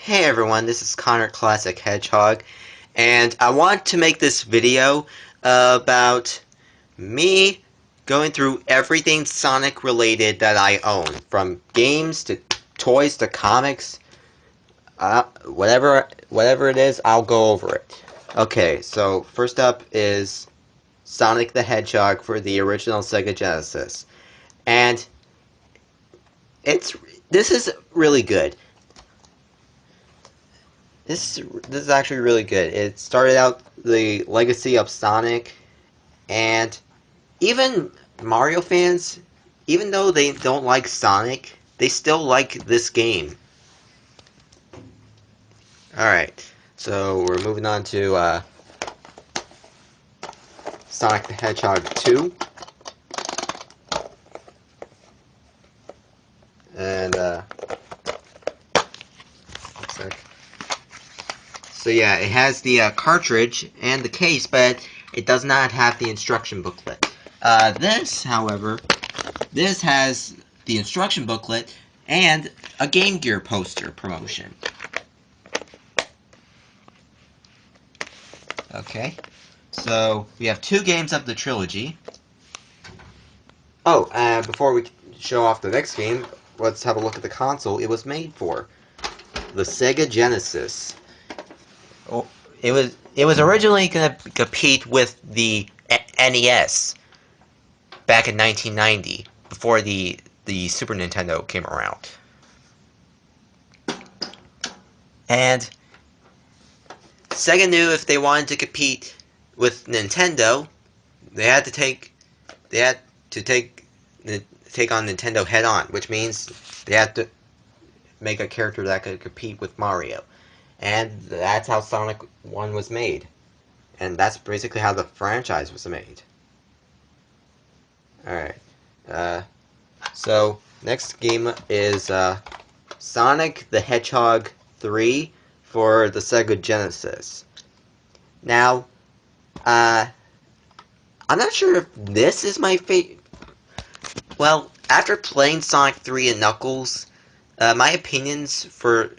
Hey everyone, this is Connor Classic Hedgehog, and I want to make this video about me going through everything Sonic related that I own, from games to toys to comics, whatever it is, I'll go over it. Okay, so first up is Sonic the Hedgehog for the original Sega Genesis, and it's this is really good. This is actually really good. It started out the legacy of Sonic, and even Mario fans, even though they don't like Sonic, they still like this game. Alright, so we're moving on to Sonic the Hedgehog 2. And, one sec. So yeah, it has the cartridge and the case, but it does not have the instruction booklet. This, however, this has the instruction booklet and a Game Gear poster promotion. Okay, so we have 2 games of the trilogy. Oh, before we show off the next game, let's have a look at the console it was made for. The Sega Genesis. Oh, it was originally going to compete with the NES back in 1990, before the Super Nintendo came around. And Sega knew if they wanted to compete with Nintendo, they had to take on Nintendo head on, which means they had to make a character that could compete with Mario. And that's how Sonic 1 was made. And that's basically how the franchise was made. Alright. So, next game is Sonic the Hedgehog 3 for the Sega Genesis. Now, I'm not sure if this is my favorite. Well, after playing Sonic 3 and Knuckles, my opinions for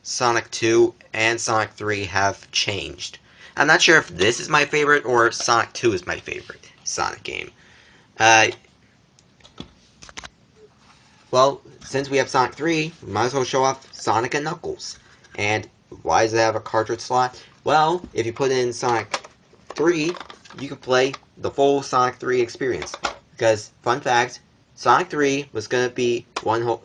Sonic 2 and Sonic 3 have changed. I'm not sure if this is my favorite or Sonic 2 is my favorite Sonic game. Well, since we have Sonic 3, we might as well show off Sonic and Knuckles. And why does it have a cartridge slot? Well, if you put in Sonic 3, you can play the full Sonic 3 experience. Because, fun fact, Sonic 3 was going to be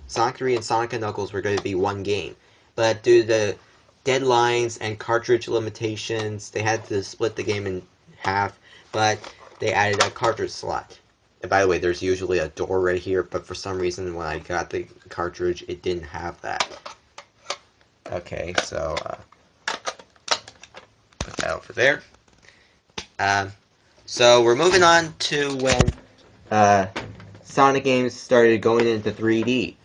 Sonic 3 and Sonic and Knuckles were going to be one game. But due to the deadlines and cartridge limitations, they had to split the game in half, but they added a cartridge slot. And by the way, there's usually a door right here, but for some reason when I got the cartridge, it didn't have that. Okay, so put that over there. So we're moving on to when Sonic games started going into 3D.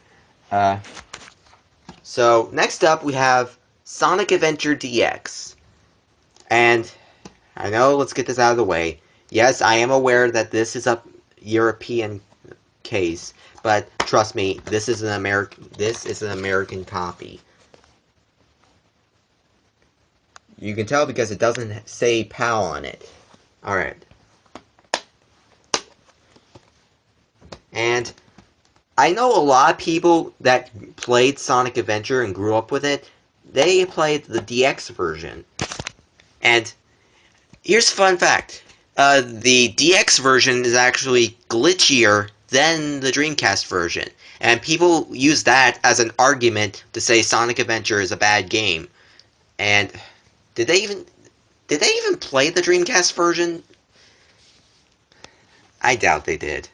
So next up we have Sonic Adventure DX. And I know, let's get this out of the way. Yes, I am aware that this is a European case, but trust me, this is an American copy. You can tell because it doesn't say PAL on it. Alright. And I know a lot of people that played Sonic Adventure and grew up with it, they played the DX version. And here's a fun fact. The DX version is actually glitchier than the Dreamcast version. And people use that as an argument to say Sonic Adventure is a bad game. And did they even play the Dreamcast version? I doubt they did.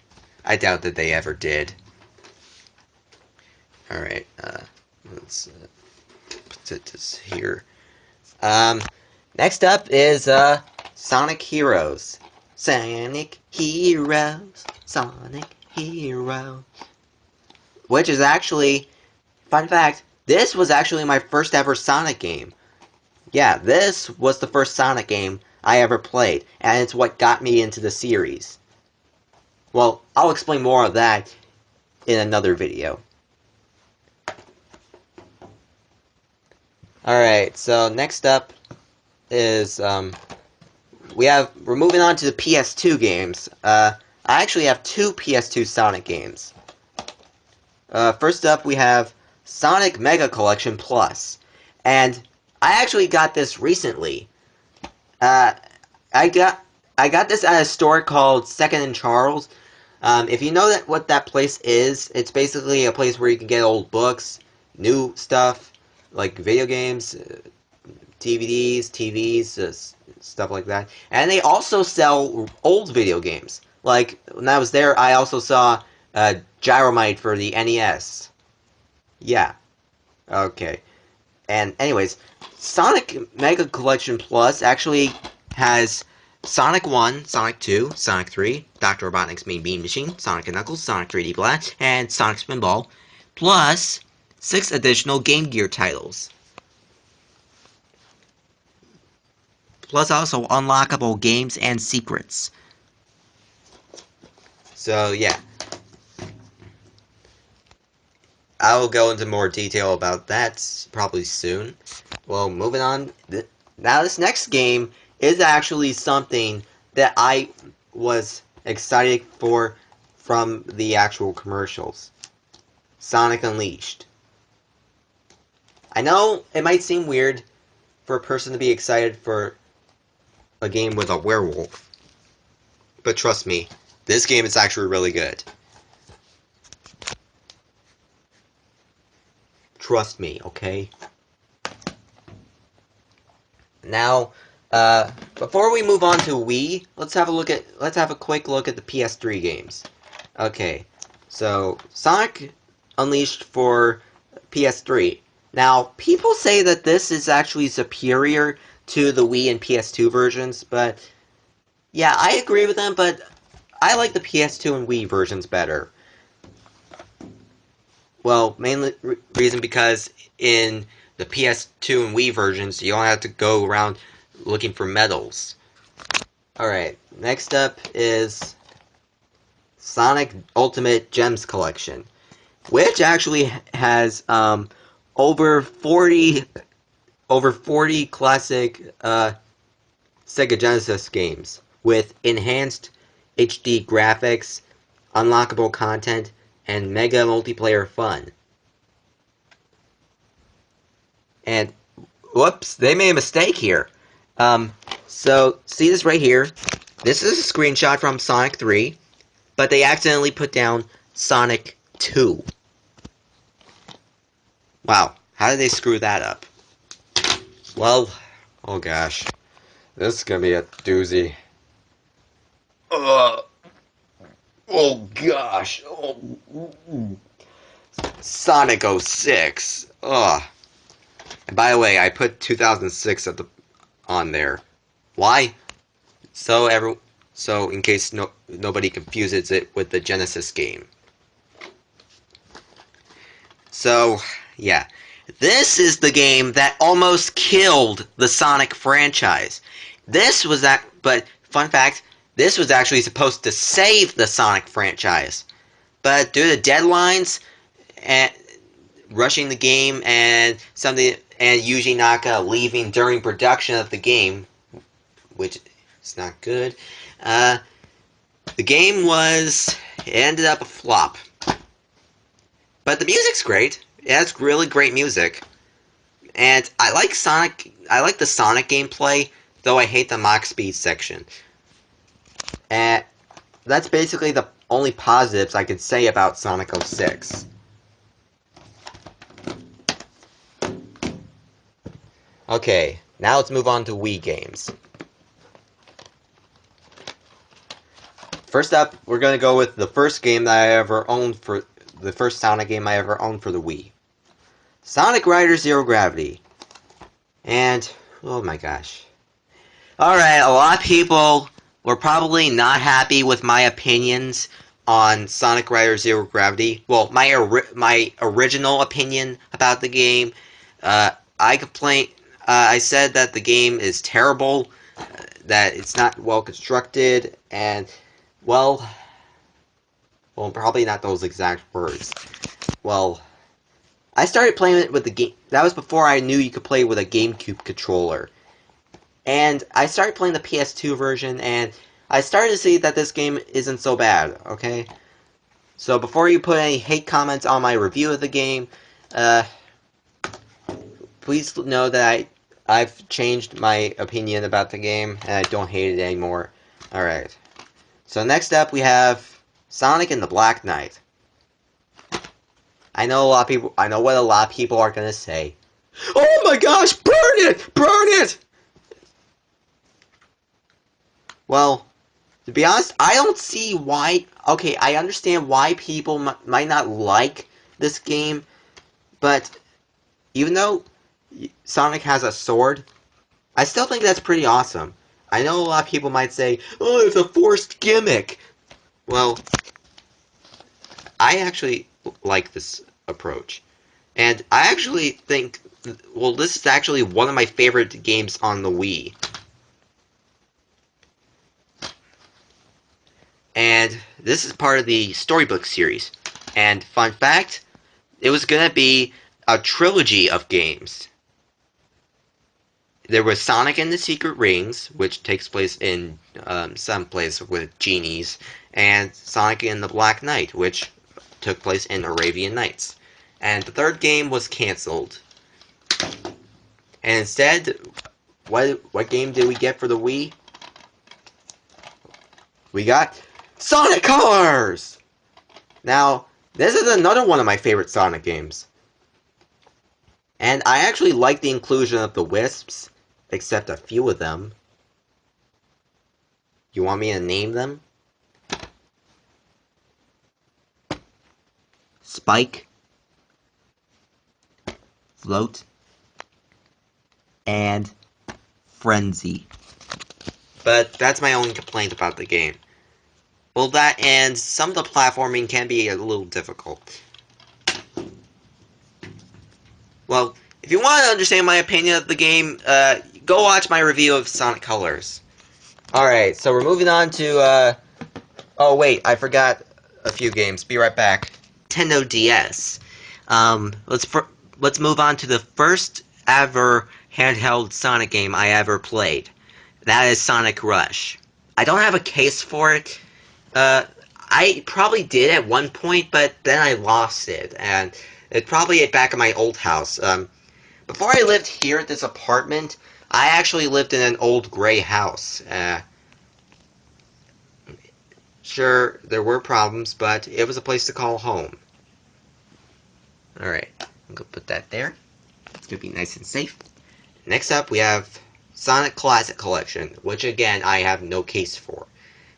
I doubt that they ever did. Alright, let's put this here. Next up is Sonic Heroes. Sonic Heroes. Sonic Heroes. Which is actually, fun fact, this was actually my first ever Sonic game. Yeah, this was the first Sonic game I ever played, and it's what got me into the series. Well, I'll explain more of that in another video. Alright, so next up is, we're moving on to the PS2 games. I actually have two PS2 Sonic games. First up, we have Sonic Mega Collection Plus. And I actually got this recently. Uh, I got this at a store called Second and Charles. If you know what that place is, it's basically a place where you can get old books, new stuff, like video games, DVDs, TVs, stuff like that. And they also sell old video games. Like, when I was there, I also saw Gyromite for the NES. Yeah, okay. And anyways, Sonic Mega Collection Plus actually has Sonic 1, Sonic 2, Sonic 3, Dr. Robotnik's Mean Bean Machine, Sonic & Knuckles, Sonic 3D Blast, and Sonic Spinball, plus 6 additional Game Gear titles. Plus also unlockable games and secrets. So yeah, I will go into more detail about that probably soon. Well, moving on. Now this next game is actually something that I was excited for from the actual commercials. Sonic Unleashed. I know it might seem weird for a person to be excited for a game with a werewolf, but trust me, this game is actually really good. Trust me, okay? Now, before we move on to Wii, let's have a quick look at the PS3 games. Okay, so Sonic Unleashed for PS3. Now, people say that this is actually superior to the Wii and PS2 versions, but yeah, I agree with them, but I like the PS2 and Wii versions better. Well, mainly reason because in the PS2 and Wii versions, you only have to go around looking for medals. Alright, next up is Sonic Ultimate Gems Collection, which actually has over 40 classic Sega Genesis games with enhanced HD graphics, unlockable content, and mega multiplayer fun. And whoops, they made a mistake here. So see this right here? This is a screenshot from Sonic 3, but they accidentally put down Sonic 2. Wow, how did they screw that up? Well, oh gosh, this is gonna be a doozy. Oh gosh, Sonic 06. Ugh. And by the way, I put 2006 on there. Why? So in case nobody confuses it with the Genesis game. So, yeah. This is the game that almost killed the Sonic franchise. But fun fact, this was actually supposed to save the Sonic franchise. But due to deadlines and rushing the game and Yuji Naka leaving during production of the game, which is not good, the game ended up a flop. But the music's great. It has really great music. And I like the Sonic gameplay, though I hate the Mach Speed section. And that's basically the only positives I could say about Sonic 06. Okay, now let's move on to Wii games. First up, we're going to go with the first game that I ever owned for the first Sonic game I ever owned for the Wii. Sonic Riders Zero Gravity. And, oh my gosh. Alright, a lot of people were probably not happy with my opinions on Sonic Riders Zero Gravity. Well, my original opinion about the game. I said that the game is terrible, that it's not well constructed, and, well, probably not those exact words. Well, I started playing it with the game. That was before I knew you could play with a GameCube controller. And I started playing the PS2 version, and I started to see that this game isn't so bad, okay? So before you put any hate comments on my review of the game, please know that I've changed my opinion about the game, and I don't hate it anymore. Alright. So next up we have Sonic and the Black Knight. I know what a lot of people are gonna say. Oh my gosh, burn it! Burn it! Well, to be honest, I don't see why... Okay, I understand why people might not like this game, but even though Sonic has a sword, I still think that's pretty awesome. I know a lot of people might say, oh, it's a forced gimmick. Well, I actually like this approach. And I actually think, well, this is actually one of my favorite games on the Wii. And this is part of the Storybook series. And fun fact, it was going to be a trilogy of games. There was Sonic and the Secret Rings, which takes place in some place with genies, and Sonic and the Black Knight, which took place in Arabian Nights. And the third game was cancelled. And instead, what game did we get for the Wii? We got Sonic Colors! Now, this is another one of my favorite Sonic games. And I actually like the inclusion of the Wisps, except a few of them. You want me to name them? Spike, Float, and Frenzy. But that's my only complaint about the game. Well, that and some of the platforming can be a little difficult. Well, if you want to understand my opinion of the game, go watch my review of Sonic Colors. Alright, so we're moving on to, oh wait, I forgot a few games. Be right back. Nintendo DS. Let's move on to the first ever handheld Sonic game I ever played. That is Sonic Rush. I don't have a case for it. I probably did at one point, but then I lost it, and it's probably back at my old house. Before I lived here at this apartment, I actually lived in an old gray house. Sure, there were problems, but it was a place to call home. Alright, I'm gonna put that there. It's gonna be nice and safe. Next up, we have Sonic Classic Collection, which again, I have no case for.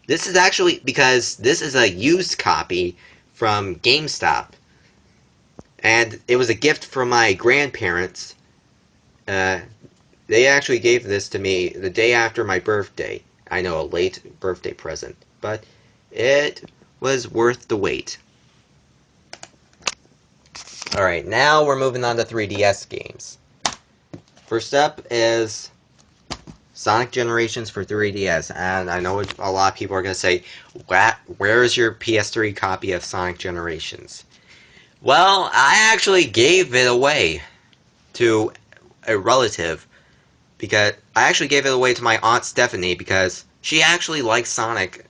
This is actually because this is a used copy from GameStop. And it was a gift from my grandparents. They actually gave this to me the day after my birthday. I know, a late birthday present, but it was worth the wait. Alright, now we're moving on to 3DS games. First up is Sonic Generations for 3DS, and I know a lot of people are going to say, where is your PS3 copy of Sonic Generations? Well, I actually gave it away to a relative, because I actually gave it away to my Aunt Stephanie, because she actually likes Sonic.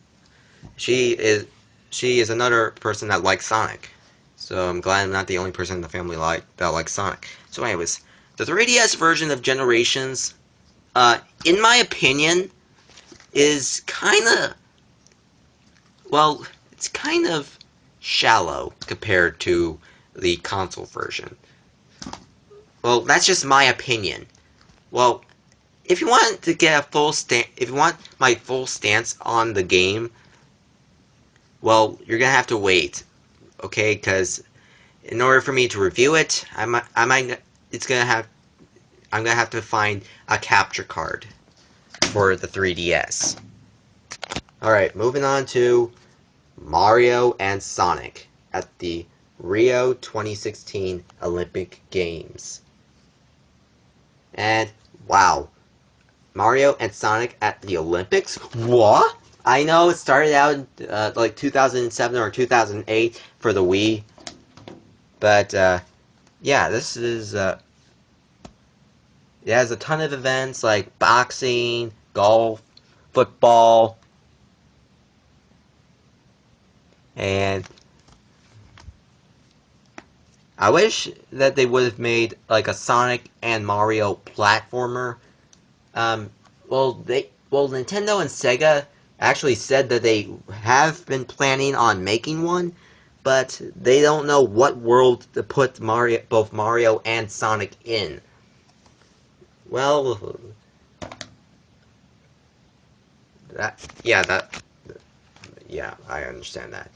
She is another person that likes Sonic. So I'm glad I'm not the only person in the family that likes Sonic. So anyways, the 3DS version of Generations, in my opinion, is kinda, well, it's kind of shallow compared to the console version. Well, that's just my opinion. Well, if you want to get if you want my full stance on the game, well, you're gonna have to wait, okay? Because in order for me to review it, I'm gonna have to find a capture card for the 3DS. Alright, moving on to Mario and Sonic at the Rio 2016 Olympic Games. And, wow. Mario and Sonic at the Olympics? What? I know it started out like 2007 or 2008 for the Wii, but yeah, this is it has a ton of events like boxing, golf, football, and I wish that they would have made like a Sonic and Mario platformer. Um, Nintendo and Sega actually said that they have been planning on making one, but they don't know what world to put both Mario and Sonic in. Well, yeah, I understand that.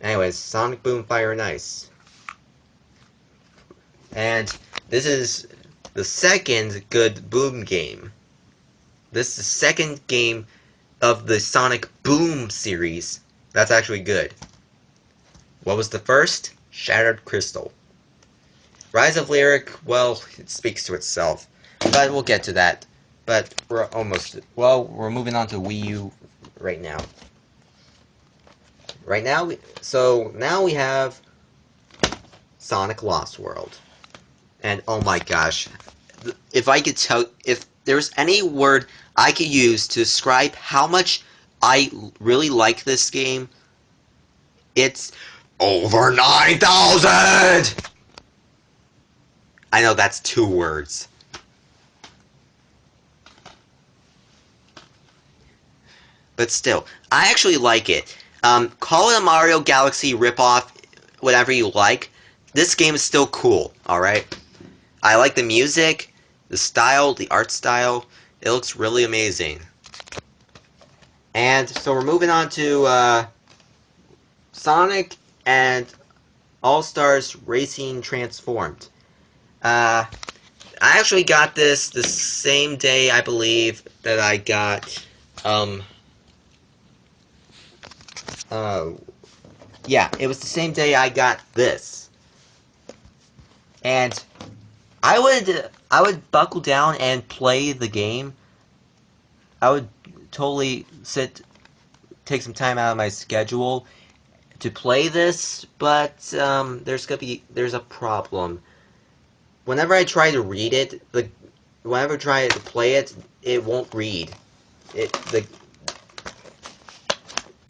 Anyways, Sonic Boom Fire and Ice. And this is the second good Boom game. This is the second game of the Sonic Boom series that's actually good. What was the first? Shattered Crystal. Rise of Lyric, well, it speaks to itself. But we'll get to that. But we're almost, well, we're moving on to Wii U right now. So now we have Sonic Lost World. And oh my gosh, if I could tell, if there's any word I could use to describe how much I really like this game, it's over 9,000! I know that's 2 words. But still, I actually like it. Call it a Mario Galaxy ripoff, whatever you like. This game is still cool, alright? I like the music, the style, the art style. It looks really amazing. And so we're moving on to Sonic and All-Stars Racing Transformed. I actually got this the same day, I believe, that I got, yeah, it was the same day I got this. And I would buckle down and play the game. I would totally take some time out of my schedule to play this, but there's a problem. Whenever I try to read it, whenever I try to play it, it won't read.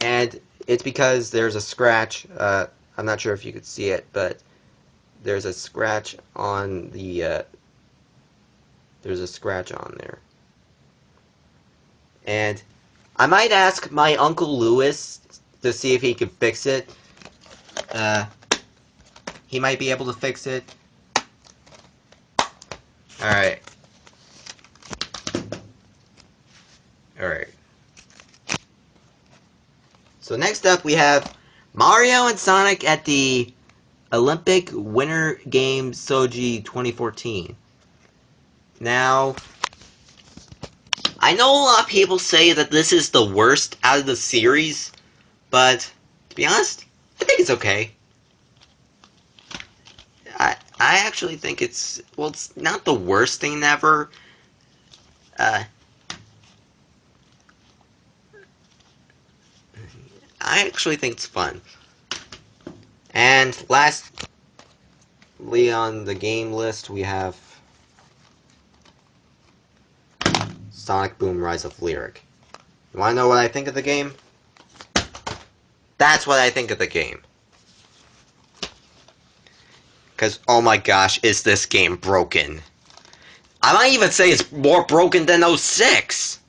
And it's because there's a scratch. I'm not sure if you could see it, but there's a scratch on the. There's a scratch on there. And I might ask my Uncle Lewis to see if he can fix it. He might be able to fix it. Alright. Alright. So next up we have Mario and Sonic at the Olympic Winter Games Sochi 2014. Now, I know a lot of people say that this is the worst out of the series, but to be honest, I think it's okay. I actually think it's not the worst thing ever. I actually think it's fun. And lastly on the game list, we have Sonic Boom Rise of Lyric. You wanna know what I think of the game? That's what I think of the game. Because, oh my gosh, is this game broken. I might even say it's more broken than 06.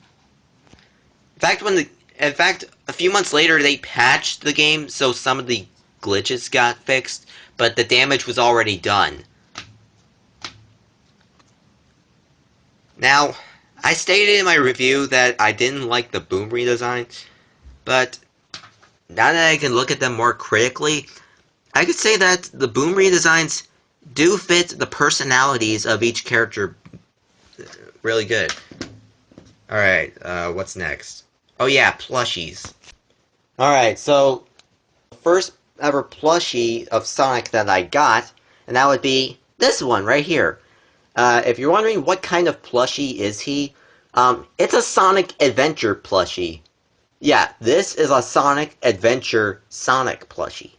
In fact, a few months later, they patched the game, so some of the glitches got fixed, but the damage was already done. Now, I stated in my review that I didn't like the Boom redesign, but now that I can look at them more critically, I could say that the Boom redesigns do fit the personalities of each character really good. Alright, what's next? Oh yeah, plushies. Alright, so the first ever plushie of Sonic that I got, and that would be this one right here. If you're wondering what kind of plushie is he, it's a Sonic Adventure plushie. Yeah, this is a Sonic Adventure Sonic plushie.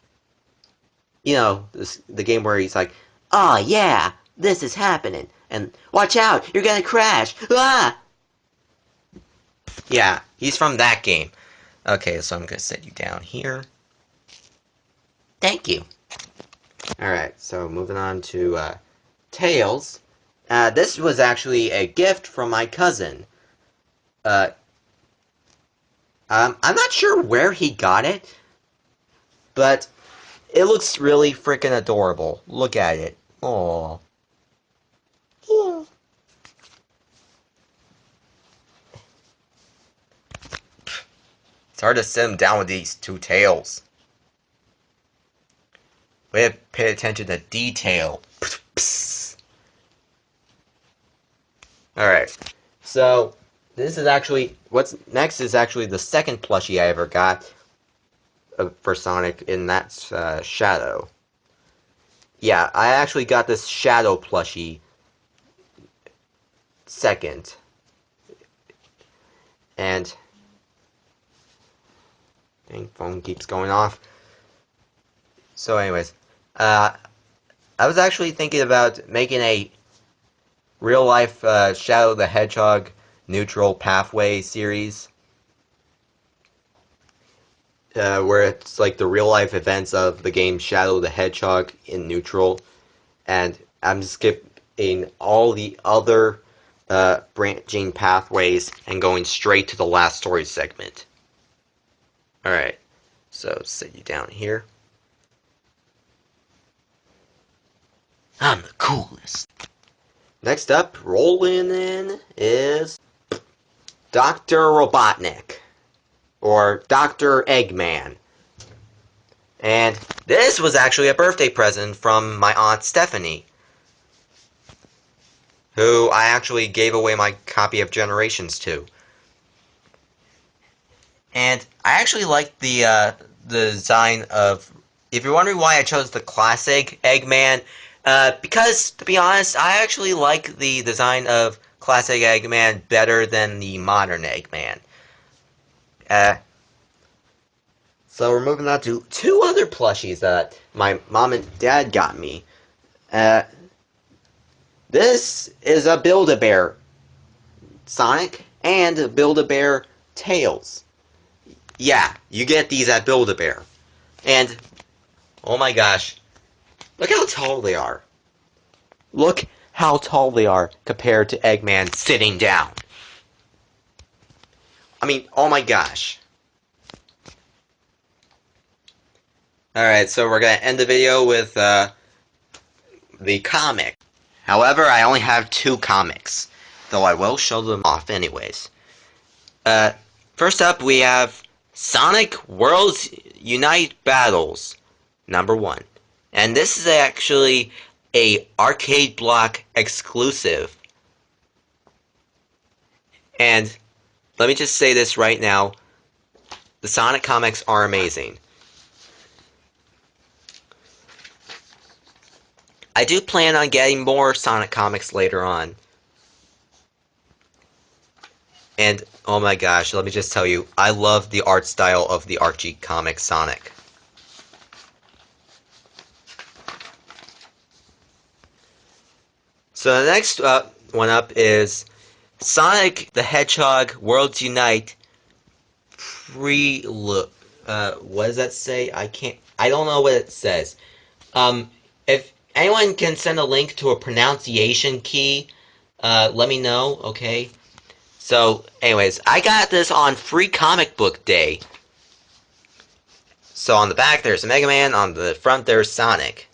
You know, the game where he's like, "Oh yeah, this is happening," and "Watch out, you're gonna crash!" Ah! Yeah, he's from that game. Okay, so I'm gonna set you down here. Thank you. Alright, so moving on to Tails. This was actually a gift from my cousin. Uh, I'm not sure where he got it, but it looks really freaking adorable. Look at it. Aww. Yeah. It's hard to sit him down with these two tails. We have to pay attention to detail. Alright, so this is actually, what's next is actually the second plushie I ever got for Sonic, and that's Shadow. Yeah, I actually got this Shadow plushie second. And dang, phone keeps going off. So anyways, I was actually thinking about making a real-life Shadow the Hedgehog neutral pathway series. Where it's like the real-life events of the game Shadow the Hedgehog in neutral. And I'm skipping all the other branching pathways and going straight to the last story segment. Alright, so sit you down here. I'm the coolest. Next up, rolling in is Dr. Robotnik, or Dr. Eggman. And this was actually a birthday present from my Aunt Stephanie, who I actually gave away my copy of Generations to. And I actually like the design of... If you're wondering why I chose the classic Eggman, because, to be honest, I actually like the design of classic Eggman better than the modern Eggman. So we're moving on to two other plushies that my mom and dad got me. This is a Build-A-Bear Sonic and a Build-A-Bear Tails. Yeah, you get these at Build-A-Bear. And, oh my gosh, look how tall they are. Look how tall they are compared to Eggman sitting down. I mean, oh my gosh. Alright, so we're gonna end the video with the comic. However, I only have two comics, though I will show them off anyways. First up, we have Sonic Worlds Unite Battles, #1. And this is actually a arcade block exclusive. And let me just say this right now, the Sonic comics are amazing. I do plan on getting more Sonic comics later on. And, oh my gosh, let me just tell you, I love the art style of the Archie comic Sonic. So the next one up is Sonic the Hedgehog Worlds Unite Prelude. What does that say? I don't know what it says. If anyone can send a link to a pronunciation key, let me know, okay? So, anyways, I got this on Free Comic Book Day. So on the back there's Mega Man, on the front there's Sonic.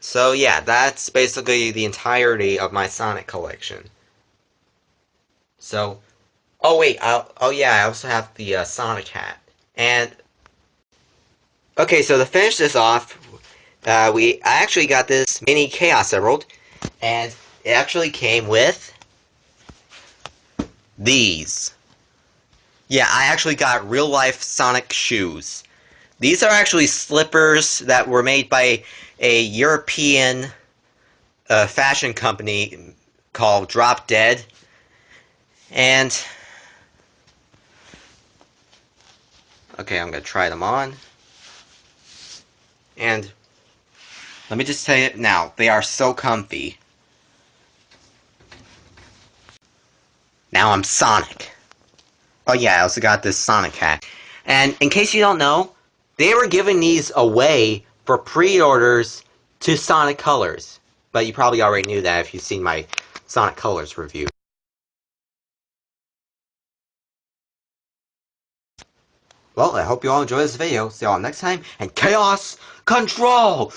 So yeah, that's basically the entirety of my Sonic collection. So, oh wait, oh yeah, I also have the Sonic hat. And, okay, so to finish this off, I actually got this mini Chaos Emerald, and it actually came with these. Yeah, I actually got real-life Sonic shoes. These are actually slippers that were made by a European fashion company called Drop Dead. And, okay, I'm going to try them on. And, Let me just tell you now, they are so comfy. Now I'm Sonic. Oh yeah, I also got this Sonic hat. And in case you don't know, they were giving these away for pre-orders to Sonic Colors. But you probably already knew that if you've seen my Sonic Colors review. Well, I hope you all enjoy this video. See y'all next time, and Chaos Control!